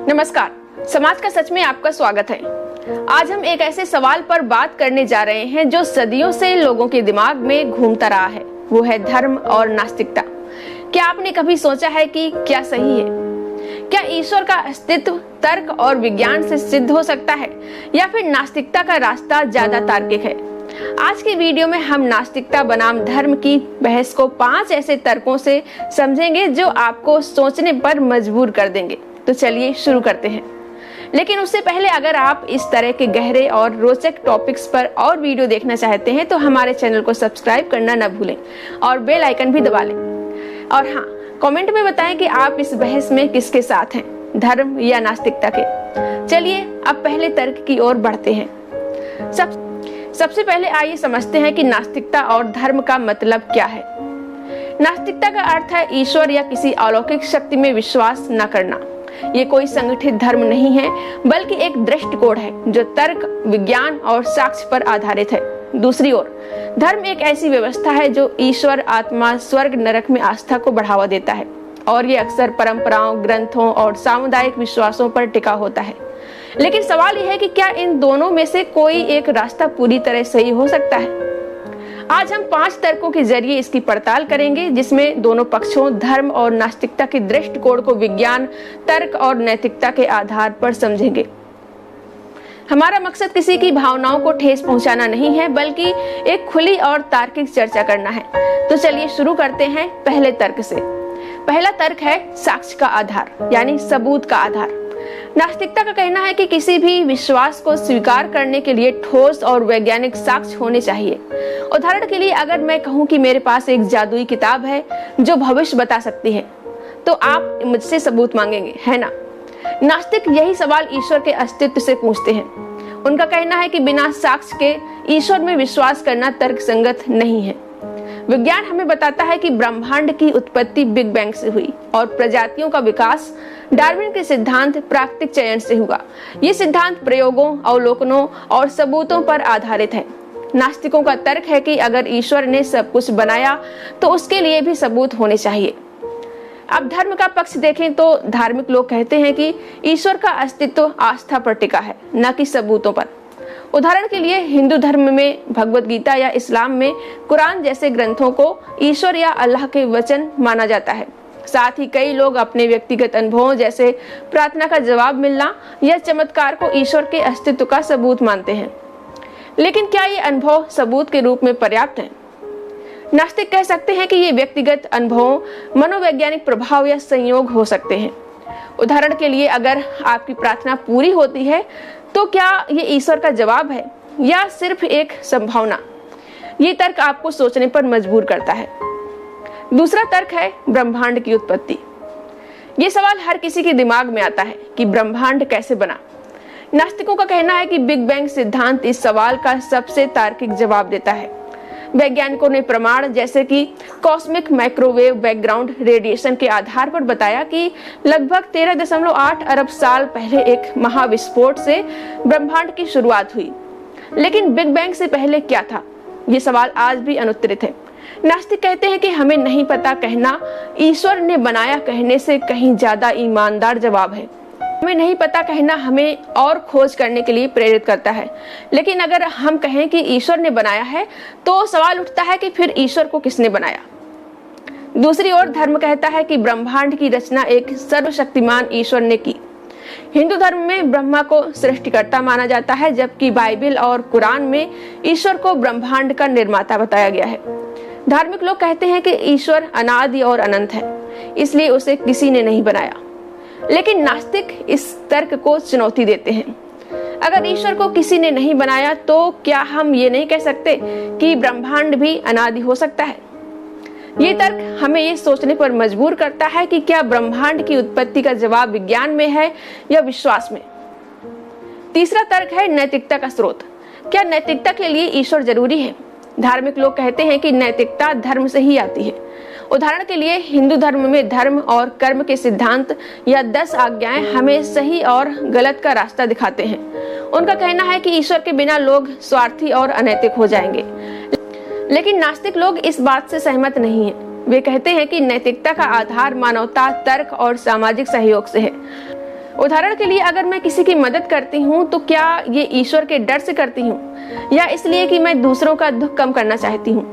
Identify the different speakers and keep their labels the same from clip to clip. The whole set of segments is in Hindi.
Speaker 1: नमस्कार, समाज का सच में आपका स्वागत है। आज हम एक ऐसे सवाल पर बात करने जा रहे हैं जो सदियों से लोगों के दिमाग में घूमता रहा है। वो है धर्म और नास्तिकता। क्या आपने कभी सोचा है कि क्या सही है? क्या ईश्वर का अस्तित्व तर्क और विज्ञान से सिद्ध हो सकता है या फिर नास्तिकता का रास्ता ज्यादा तार्किक है? आज के वीडियो में हम नास्तिकता बनाम धर्म की बहस को 5 ऐसे तर्कों से समझेंगे जो आपको सोचने पर मजबूर कर देंगे। तो चलिए शुरू करते हैं। लेकिन उससे पहले अगर आप इस तरह के गहरे और रोचक टॉपिक्स पर और वीडियो देखना चाहते हैं तो हमारे चैनल को सब्सक्राइब करना न भूलें और बेल आइकन भी दबा लें। और हाँ, कमेंट में बताएं कि आप इस बहस में किसके साथ हैं, धर्म या नास्तिकता के। चलिए अब पहले तर्क की ओर बढ़ते हैं। सबसे पहले आइए समझते हैं कि नास्तिकता और धर्म का मतलब क्या है। नास्तिकता का अर्थ है ईश्वर या किसी अलौकिक शक्ति में विश्वास न करना। ये कोई संगठित धर्म नहीं है, बल्कि एक दृष्टिकोण है जो तर्क, विज्ञान और साक्ष्य पर आधारित है। दूसरी ओर, धर्म एक ऐसी व्यवस्था है जो ईश्वर, आत्मा, स्वर्ग, नरक में आस्था को बढ़ावा देता है और ये अक्सर परंपराओं, ग्रंथों और सामुदायिक विश्वासों पर टिका होता है। लेकिन सवाल यह है कि क्या इन दोनों में से कोई एक रास्ता पूरी तरह सही हो सकता है? आज हम 5 तर्कों के जरिए इसकी पड़ताल करेंगे, जिसमें दोनों पक्षों धर्म और नास्तिकता के दृष्टिकोण को विज्ञान, तर्क और नैतिकता के आधार पर समझेंगे। हमारा मकसद किसी की भावनाओं को ठेस पहुंचाना नहीं है, बल्कि एक खुली और तार्किक चर्चा करना है। तो चलिए शुरू करते हैं पहले तर्क से। पहला तर्क है साक्ष्य का आधार, यानी सबूत का आधार। नास्तिकता का कहना है कि किसी भी विश्वास को स्वीकार करने के लिए ठोस और वैज्ञानिक साक्ष्य होने चाहिए। उदाहरण के लिए, अगर मैं कहूं कि मेरे पास एक जादुई किताब है जो भविष्य बता सकती है, तो आप मुझसे सबूत मांगेंगे, है ना? नास्तिक यही सवाल ईश्वर के अस्तित्व से पूछते हैं। उनका कहना है कि बिना साक्ष्य के ईश्वर में विश्वास करना तर्कसंगत नहीं है। विज्ञान हमें बताता है कि ब्रह्मांड की उत्पत्ति बिग बैंग से हुई और प्रजातियों का विकास डार्विन के सिद्धांत प्राकृतिक चयन से हुआ। ये सिद्धांत प्रयोगों, अवलोकनों और सबूतों पर आधारित है। नास्तिकों का तर्क है कि अगर ईश्वर ने सब कुछ बनाया तो उसके लिए भी सबूत होने चाहिए। अब धर्म का पक्ष देखें तो धार्मिक लोग कहते हैं कि ईश्वर का अस्तित्व आस्था पर टिका है, न कि सबूतों पर। उदाहरण के लिए, हिंदू धर्म में भगवत गीता या इस्लाम में कुरान जैसे ग्रंथों को ईश्वर या अल्लाह के वचन माना जाता है। साथ ही कई लोग अपने व्यक्तिगत अनुभवों जैसे प्रार्थना का जवाब मिलना या चमत्कार को ईश्वर के अस्तित्व का सबूत मानते हैं। लेकिन क्या ये अनुभव सबूत के रूप में पर्याप्त हैं? नास्तिक कह सकते हैं कि ये व्यक्तिगत अनुभवों, मनोवैज्ञानिक प्रभाव या संयोग हो सकते हैं। उदाहरण के लिए, अगर आपकी प्रार्थना पूरी होती है तो क्या ये ईश्वर का जवाब है या सिर्फ एक संभावना? ये तर्क आपको सोचने पर मजबूर करता है। दूसरा तर्क है ब्रह्मांड की उत्पत्ति। ये सवाल हर किसी के दिमाग में आता है कि ब्रह्मांड कैसे बना। नास्तिकों का कहना है कि बिग बैंग सिद्धांत इस सवाल का सबसे तार्किक जवाब देता है। वैज्ञानिकों ने प्रमाण जैसे कि कॉस्मिक माइक्रोवेव बैकग्राउंड रेडिएशन के आधार पर बताया कि लगभग 13.8 अरब साल पहले एक महाविस्फोट से ब्रह्मांड की शुरुआत हुई। लेकिन बिग बैंग से पहले क्या था? ये सवाल आज भी अनुत्तरित है। नास्तिक कहते हैं कि हमें नहीं पता कहना ईश्वर ने बनाया कहने से कहीं ज्यादा ईमानदार जवाब है। हमें नहीं पता कहना हमें और खोज करने के लिए प्रेरित करता है। लेकिन अगर हम कहें कि ईश्वर ने बनाया है तो सवाल उठता है कि फिर ईश्वर को किसने बनाया? दूसरी ओर, धर्म कहता है कि ब्रह्मांड की रचना एक सर्वशक्तिमान ईश्वर ने की। हिंदू धर्म में ब्रह्मा को सृष्टिकर्ता माना जाता है, जबकि बाइबल और कुरान में ईश्वर को ब्रह्मांड का निर्माता बताया गया है। धार्मिक लोग कहते हैं कि ईश्वर अनादि और अनंत है, इसलिए उसे किसी ने नहीं बनाया। लेकिन नास्तिक इस तर्क को चुनौती देते हैं। अगर ईश्वर को किसी ने नहीं बनाया तो क्या हम ये नहीं कह सकते कि ब्रह्मांड भी अनादि हो सकता है? ये तर्क हमें ये सोचने पर मजबूर करता है कि क्या ब्रह्मांड की उत्पत्ति का जवाब विज्ञान में है या विश्वास में? तीसरा तर्क है नैतिकता का स्रोत। क्या नैतिकता के लिए ईश्वर जरूरी है? धार्मिक लोग कहते हैं कि नैतिकता धर्म से ही आती है। उदाहरण के लिए, हिंदू धर्म में धर्म और कर्म के सिद्धांत या 10 आज्ञाएं हमें सही और गलत का रास्ता दिखाते हैं। उनका कहना है कि ईश्वर के बिना लोग स्वार्थी और अनैतिक हो जाएंगे। लेकिन नास्तिक लोग इस बात से सहमत नहीं हैं। वे कहते हैं कि नैतिकता का आधार मानवता, तर्क और सामाजिक सहयोग से है। उदाहरण के लिए अगर मैं किसी की मदद करती हूँ तो क्या ये ईश्वर के डर से करती हूँ या इसलिए कि मैं दूसरों का दुख कम करना चाहती हूँ।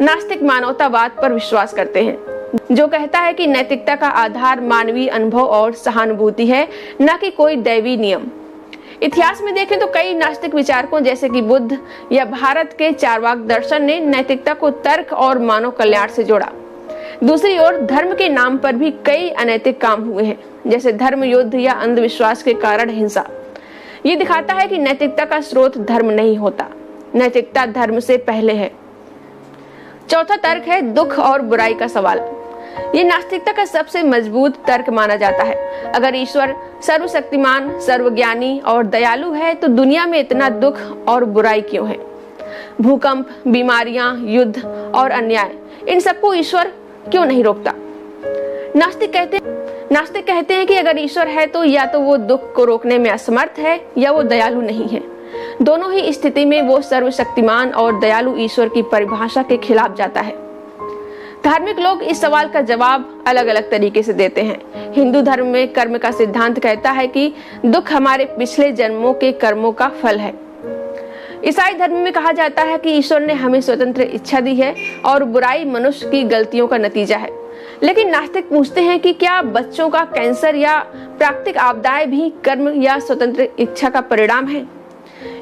Speaker 1: नास्तिक मानवतावाद पर विश्वास करते हैं, जो कहता है कि नैतिकता का आधार मानवीय अनुभव और सहानुभूति है, न कि कोई दैवी नियम। इतिहास में देखें तो कई नास्तिक विचारकों जैसे कि बुद्ध या भारत के चारवाक दर्शन ने नैतिकता को तर्क और मानव कल्याण से जोड़ा। दूसरी ओर धर्म के नाम पर भी कई अनैतिक काम हुए हैं, जैसे धर्म युद्ध या अंधविश्वास के कारण हिंसा। ये दिखाता है कि नैतिकता का स्रोत धर्म नहीं होता, नैतिकता धर्म से पहले है। चौथा तर्क है दुख और बुराई का सवाल। ये नास्तिकता का सबसे मजबूत तर्क माना जाता है। अगर ईश्वर सर्वशक्तिमान, सर्वज्ञानी और दयालु है तो दुनिया में इतना दुख और बुराई क्यों है? भूकंप, बीमारियां, युद्ध और अन्याय, इन सबको ईश्वर क्यों नहीं रोकता? नास्तिक कहते हैं कि अगर ईश्वर है तो या तो वो दुख को रोकने में असमर्थ है या वो दयालु नहीं है। दोनों ही स्थिति में वो सर्वशक्तिमान और दयालु ईश्वर की परिभाषा के खिलाफ जाता है। धार्मिक लोग इस सवाल का जवाब अलग अलग तरीके से देते हैं। हिंदू धर्म में कर्म का सिद्धांत कहता है कि दुख हमारे पिछले जन्मों के कर्मों का फल है। ईसाई धर्म में कहा जाता है कि ईश्वर ने हमें स्वतंत्र इच्छा दी है और बुराई मनुष्य की गलतियों का नतीजा है। लेकिन नास्तिक पूछते हैं कि क्या बच्चों का कैंसर या प्राकृतिक आपदाएं भी कर्म या स्वतंत्र इच्छा का परिणाम है?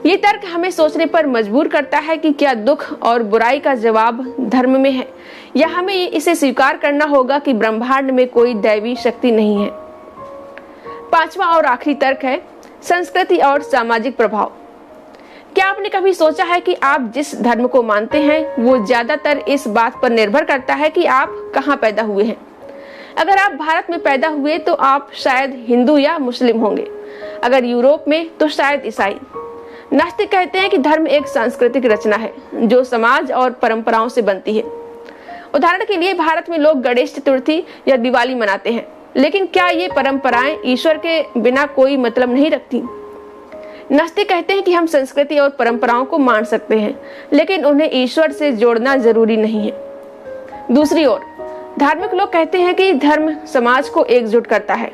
Speaker 1: ये तर्क हमें सोचने पर मजबूर करता है कि क्या दुख और बुराई का जवाब धर्म में है या हमें इसे स्वीकार करना होगा कि ब्रह्मांड में कोई दैवी शक्ति नहीं है। पांचवा और आखिरी तर्क है संस्कृति और सामाजिक प्रभाव। क्या आपने कभी सोचा है कि आप जिस धर्म को मानते हैं वो ज्यादातर इस बात पर निर्भर करता है कि आप कहाँ पैदा हुए हैं? अगर आप भारत में पैदा हुए तो आप शायद हिंदू या मुस्लिम होंगे, अगर यूरोप में तो शायद ईसाई। नास्तिक कहते हैं कि धर्म एक सांस्कृतिक रचना है जो समाज और परंपराओं से बनती है। उदाहरण के लिए भारत में लोग गणेश चतुर्थी या दिवाली मनाते हैं, लेकिन क्या ये परंपराएं ईश्वर के बिना कोई मतलब नहीं रखती? नास्तिक कहते हैं कि हम संस्कृति और परंपराओं को मान सकते हैं, लेकिन उन्हें ईश्वर से जोड़ना जरूरी नहीं है। दूसरी ओर धार्मिक लोग कहते हैं कि धर्म समाज को एकजुट करता है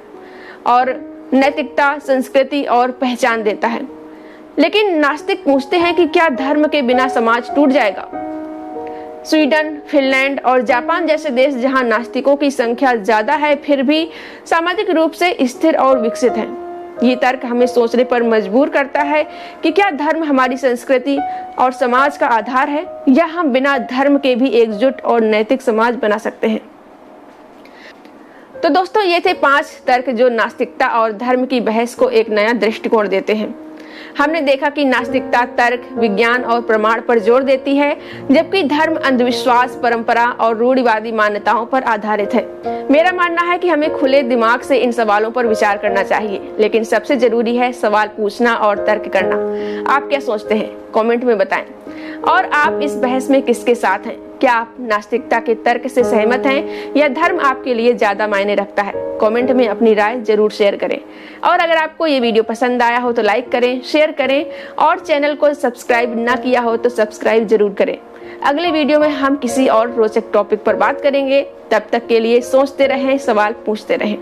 Speaker 1: और नैतिकता, संस्कृति और पहचान देता है। लेकिन नास्तिक पूछते हैं कि क्या धर्म के बिना समाज टूट जाएगा? स्वीडन, फिनलैंड और जापान जैसे देश जहां नास्तिकों की संख्या ज्यादा है फिर भी सामाजिक रूप से स्थिर और विकसित हैं। ये तर्क हमें सोचने पर मजबूर करता है कि क्या धर्म हमारी संस्कृति और समाज का आधार है या हम बिना धर्म के भी एकजुट और नैतिक समाज बना सकते हैं। तो दोस्तों, ये थे 5 तर्क जो नास्तिकता और धर्म की बहस को एक नया दृष्टिकोण देते हैं। हमने देखा कि नास्तिकता तर्क, विज्ञान और प्रमाण पर जोर देती है, जबकि धर्म अंधविश्वास, परंपरा और रूढ़िवादी मान्यताओं पर आधारित है। मेरा मानना है कि हमें खुले दिमाग से इन सवालों पर विचार करना चाहिए, लेकिन सबसे जरूरी है सवाल पूछना और तर्क करना। आप क्या सोचते हैं? कमेंट में बताएं। और आप इस बहस में किसके साथ हैं? क्या आप नास्तिकता के तर्क से सहमत हैं या धर्म आपके लिए ज्यादा मायने रखता है? कमेंट में अपनी राय जरूर शेयर करें। और अगर आपको ये वीडियो पसंद आया हो तो लाइक करें, शेयर करें और चैनल को सब्सक्राइब ना किया हो तो सब्सक्राइब जरूर करें। अगले वीडियो में हम किसी और रोचक टॉपिक पर बात करेंगे। तब तक के लिए सोचते रहें, सवाल पूछते रहें।